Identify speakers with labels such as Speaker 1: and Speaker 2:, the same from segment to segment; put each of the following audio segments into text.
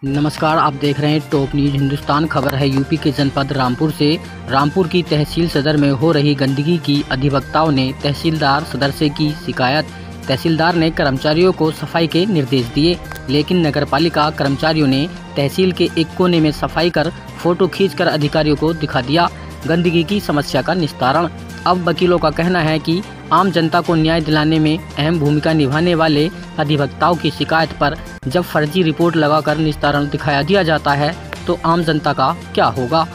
Speaker 1: नमस्कार, आप देख रहे हैं टॉप न्यूज हिंदुस्तान। खबर है यूपी के जनपद रामपुर से। रामपुर की तहसील सदर में हो रही गंदगी की अधिवक्ताओं ने तहसीलदार सदर से की शिकायत। तहसीलदार ने कर्मचारियों को सफाई के निर्देश दिए, लेकिन नगरपालिका कर्मचारियों ने तहसील के एक कोने में सफाई कर फोटो खींचकर अधिकारियों को दिखा दिया गंदगी की समस्या का निस्तारण। अब वकीलों का कहना है कि आम जनता को न्याय दिलाने में अहम भूमिका निभाने वाले अधिवक्ताओं की शिकायत पर जब फर्जी रिपोर्ट लगाकर निस्तारण दिखाया दिया जाता है तो आम जनता का क्या होगा।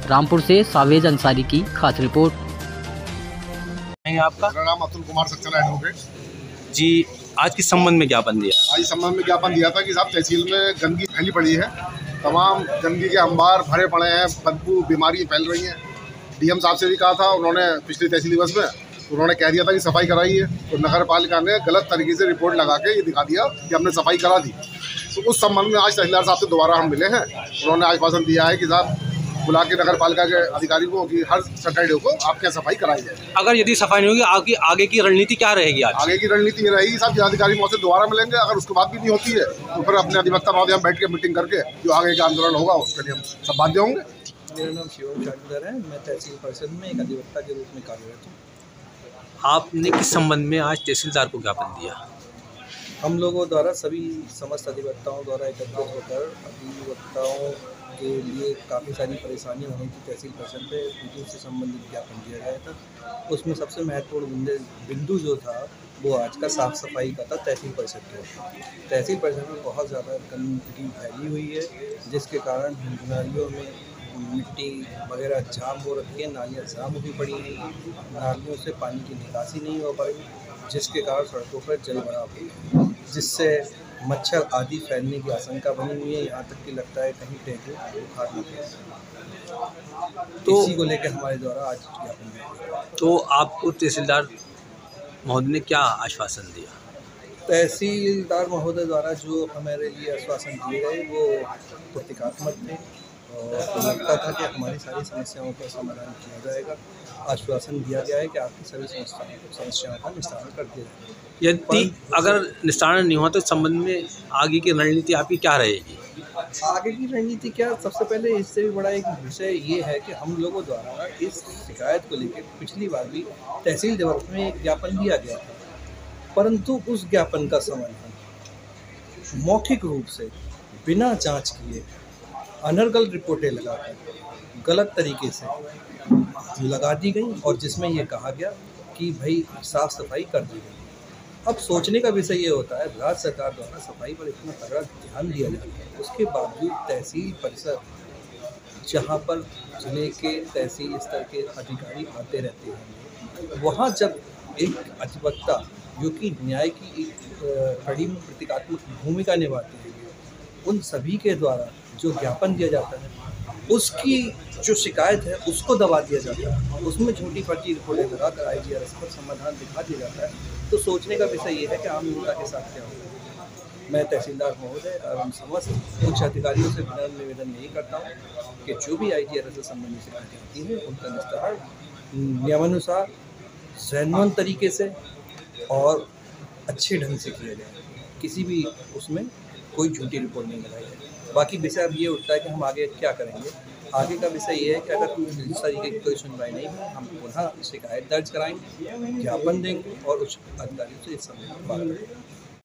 Speaker 1: रामपुर से सावेज अंसारी की खास रिपोर्ट।
Speaker 2: आपका?
Speaker 3: मेरा नाम अतुल कुमार सक्सेना एडवोकेट
Speaker 2: जी, आज किस संबंध में ज्ञापन दिया?
Speaker 3: आज संबंध में ज्ञापन दिया था कि साहब तहसील में गंदगी फैली पड़ी है, तमाम गंदगी के अंबार भरे पड़े हैं, बदबू बीमारी फैल रही हैं। डीएम साहब से भी कहा था, उन्होंने पिछली तहसील दिवस में उन्होंने कह दिया था कि सफाई कराई है, तो नगर पालिका ने गलत तरीके से रिपोर्ट लगा के ये दिखा दिया कि हमने सफाई करा दी। तो उस संबंध में आज तहसीलदार साहब से दोबारा हम मिले हैं। उन्होंने आश्वासन दिया है कि साहब बुला के नगर पालिका के अधिकारी को कि हर सैटरडे को आपके यहाँ सफाई कराई जाए।
Speaker 2: अगर यदि सफाई नहीं होगी, आगे की रणनीति क्या रहेगी?
Speaker 3: आगे की रणनीति ये रहेगी साहब, जिलाधिकारी महोदय से दोबारा मिलेंगे। अगर उसके बाद भी नहीं होती है तो फिर अपने अधिवक्ता महोदय हम बैठ के मीटिंग करके जो आगे का आंदोलन होगा उसके लिए हम सब बाध्य होंगे।
Speaker 4: मेरा नाम शिवम शाकदर है। मैं तहसील परिषद में एक अधिवक्ता के रूप में कार्यरत हूँ।
Speaker 2: आपने किस संबंध में आज तहसीलदार को ज्ञापन दिया?
Speaker 4: हम लोगों द्वारा सभी समस्त अधिवक्ताओं द्वारा एकत्रित होकर अधिवक्ताओं के लिए काफ़ी सारी परेशानियां होने की तहसील परिषद पे मीटिंग से संबंधित ज्ञापन दिया गया था। उसमें सबसे महत्वपूर्ण बिंदु जो था वो आज का साफ़ सफाई का था। तहसील परिषद के तहसील परिषद में बहुत ज़्यादा गंदगी फैली हुई है, जिसके कारण नालियों में मिट्टी वगैरह जाम हो रखी है, नालियाँ जाम हुई पड़ी हैं, नालियों से पानी की निकासी नहीं हो पाई, जिसके कारण सड़कों पर जल भराव हुई, जिससे मच्छर आदि फैलने की आशंका बनी हुई है। यहाँ तक कि लगता है कहीं डेंगू बुखार न फैले। तो इसी को लेकर हमारे द्वारा आज ज्ञापन दिया।
Speaker 2: तो आपको तहसीलदार महोदय ने क्या आश्वासन दिया?
Speaker 4: तहसीलदार महोदय द्वारा जो हमारे लिए आश्वासन दिए गए वो प्रतीकात्मक थे और लगता था कि हमारी सारी समस्याओं का समाधान किया जाएगा। आश्वासन दिया गया है कि आपकी सभी समस्याओं का निस्तारण कर दिया जाएगा।
Speaker 2: यदि अगर निस्तारण नहीं हुआ तो इस संबंध में आगे की रणनीति आपकी क्या रहेगी?
Speaker 4: आगे की रणनीति क्या, सबसे पहले इससे भी बड़ा एक विषय ये है कि हम लोगों द्वारा इस शिकायत को लेकर पिछली बार भी तहसील दिवस में एक ज्ञापन दिया गया था, परंतु उस ज्ञापन का समाधान मौखिक रूप से बिना जांच किए अनर्गल रिपोर्टें लगाकर गलत तरीके से लगा दी गई और जिसमें ये कहा गया कि भाई साफ़ सफाई कर दी गई। अब सोचने का विषय ये होता है, राज्य सरकार द्वारा सफाई पर इतना तगड़ा ध्यान दिया जाता है, उसके बावजूद तहसील परिषद जहाँ पर जिले के तहसील स्तर के अधिकारी आते रहते हैं, वहाँ जब एक अधिवक्ता जो कि न्याय की एक कड़ी में प्रतीकात्मक भूमिका निभाते हैं, उन सभी के द्वारा जो ज्ञापन दिया जाता है उसकी जो शिकायत है उसको दबा दिया जाता है, उसमें झूठी फर्जी रिपोर्टें लगाकर IGRS पर समाधान दिखा दिया जाता है। तो सोचने का विषय ये है कि आम जनता के साथ क्या होगा। मैं तहसीलदार महोदय एवं समस्त उच्च अधिकारियों से निवेदन यही करता हूँ कि जो भी IGRS से संबंधित शिकायतें आती हैं उनका निस्तारण नियमानुसार ज़हनमंद तरीके से और अच्छे ढंग से किया जाए, किसी भी उसमें कोई झूठी रिपोर्ट नहीं लगाई जाए। बाकी विषय अब ये उठता है कि हम आगे क्या करेंगे। आगे का विषय ये है कि अगर इस तरीके की कोई सुनवाई नहीं है, हम पुनः शिकायत दर्ज कराएंगे, ज्ञापन देंगे और उच्च अधिकारियों से इस संबंध में बात करेंगे।